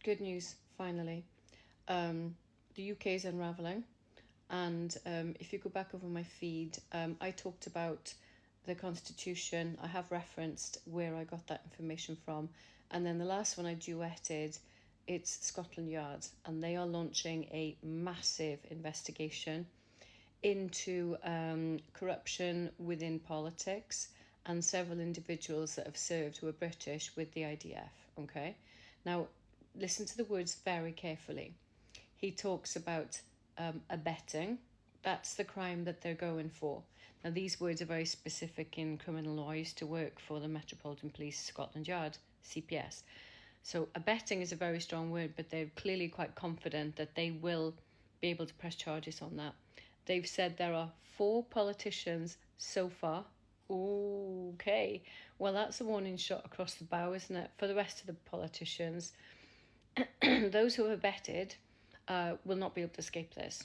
good news, finally. The UK is unravelling. And if you go back over my feed, I talked about the Constitution. I have referenced where I got that information from. And then the last one I duetted, it's Scotland Yard. And they are launching a massive investigation into corruption within politics and several individuals that have served who are British with the IDF. Okay? Now, listen to the words very carefully. He talks about abetting. That's the crime that they're going for. Now, these words are very specific in criminal law. I used to work for the Metropolitan Police Scotland Yard, CPS. So abetting is a very strong word, but they're clearly quite confident that they will be able to press charges on that. They've said there are 4 politicians so far. Okay, well, that's a warning shot across the bow, isn't it? For the rest of the politicians, those who have abetted will not be able to escape this.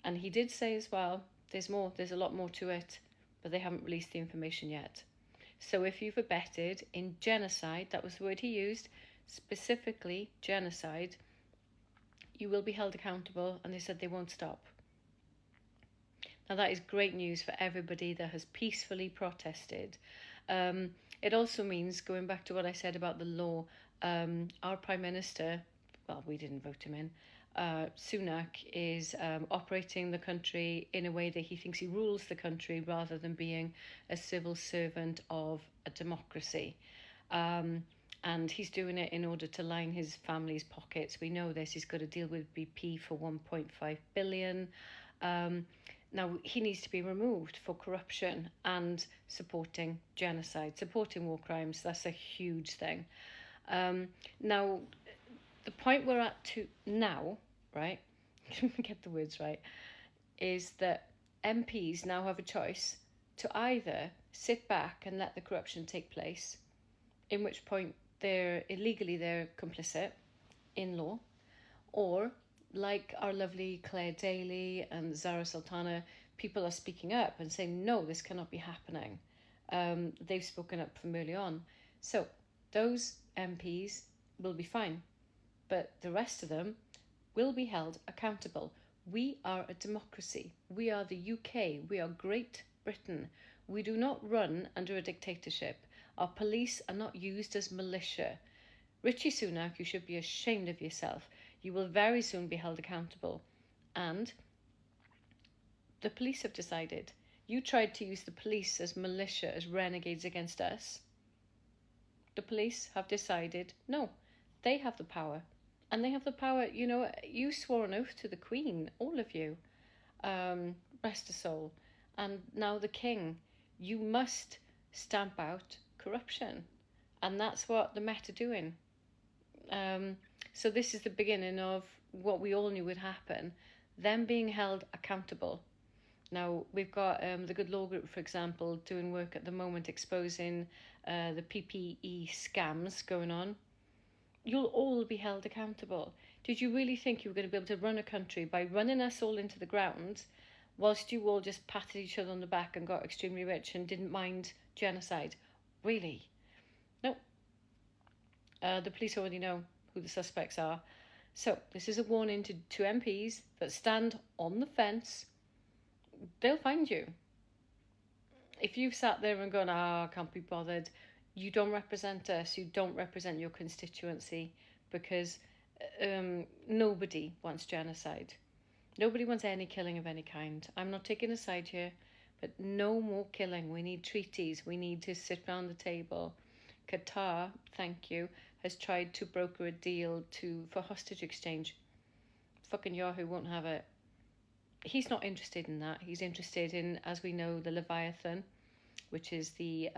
And he did say as well, there's a lot more to it, but they haven't released the information yet. So if you've abetted in genocide, that was the word he used, specifically genocide, you will be held accountable, and they said they won't stop. Now that is great news for everybody that has peacefully protested. It also means, going back to what I said about the law, our Prime Minister, well, we didn't vote him in, Sunak is operating the country in a way that he thinks he rules the country rather than being a civil servant of a democracy. And he's doing it in order to line his family's pockets. We know this. He's got to deal with BP for 1.5 billion. Now, he needs to be removed for corruption and supporting genocide, supporting war crimes. That's a huge thing. Now, the point we're at to now, right, get the words right, is that MPs now have a choice to either sit back and let the corruption take place, in which point they're complicit in law, or like our lovely Claire Daly and Zara Sultana, people are speaking up and saying, no, this cannot be happening. They've spoken up from early on. So those MPs will be fine, but the rest of them will be held accountable. We are a democracy. We are the UK. We are Great Britain. We do not run under a dictatorship. Our police are not used as militia. Rishi Sunak, you should be ashamed of yourself. You will very soon be held accountable. And the police have decided. You tried to use the police as militia, as renegades against us. The police have decided, no, they have the power. And they have the power, you swore an oath to the Queen, all of you. Rest her soul. And now the King. You must stamp out corruption. And that's what the Met are doing. So this is the beginning of what we all knew would happen, them being held accountable. Now, we've got the Good Law Group, for example, doing work at the moment exposing the PPE scams going on. You'll all be held accountable. Did you really think you were going to be able to run a country by running us all into the ground whilst you all just patted each other on the back and got extremely rich and didn't mind genocide? Really? No. The police already know who the suspects are. So this is a warning to MPs that stand on the fence. They'll find you. If you've sat there and gone, I can't be bothered, you don't represent us, you don't represent your constituency, because nobody wants genocide. Nobody wants any killing of any kind. I'm not taking a side here, but no more killing. We need treaties. We need to sit round the table. Qatar, thank you, has tried to broker a deal for hostage exchange. Fucking Yahoo won't have it. He's not interested in that. He's interested in, as we know, the Leviathan, which is the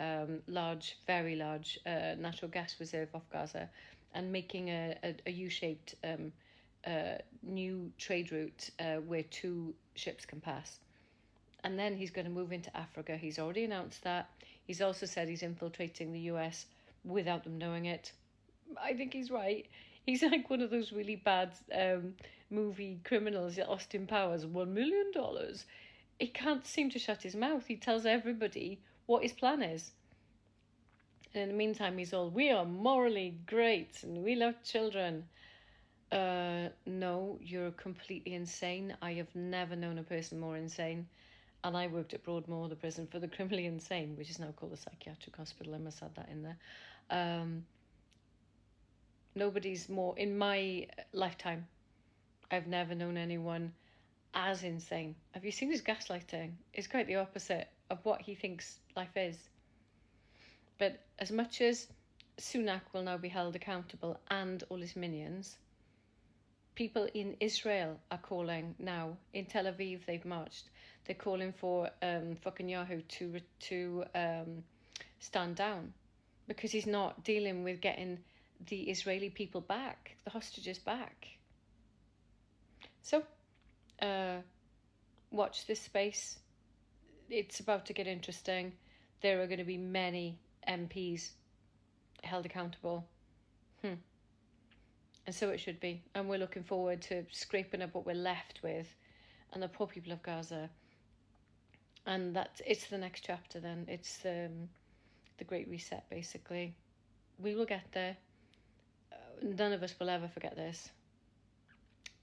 very large natural gas reserve off Gaza, and making a U-shaped new trade route where 2 ships can pass. And then he's going to move into Africa. He's already announced that. He's also said he's infiltrating the US without them knowing it. I think he's right. He's like one of those really bad movie criminals, Austin Powers, $1 million. He can't seem to shut his mouth. He tells everybody what his plan is. And in the meantime, he's all, we are morally great and we love children. No, you're completely insane. I have never known a person more insane. And I worked at Broadmoor, the prison for the criminally insane, which is now called the psychiatric hospital. I must add that in there. Nobody's more, in my lifetime, I've never known anyone as insane. Have you seen his gaslighting? It's quite the opposite of what he thinks life is. But as much as Sunak will now be held accountable and all his minions, people in Israel are calling now. In Tel Aviv, they've marched. They're calling for Netanyahu to stand down because he's not dealing with getting the Israeli people back, the hostages back. So, watch this space. It's about to get interesting. There are going to be many MPs held accountable. And so it should be. And we're looking forward to scraping up what we're left with and the poor people of Gaza. And it's the next chapter then. It's the Great Reset, basically. We will get there. None of us will ever forget this.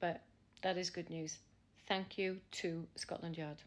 But that is good news. Thank you to Scotland Yard.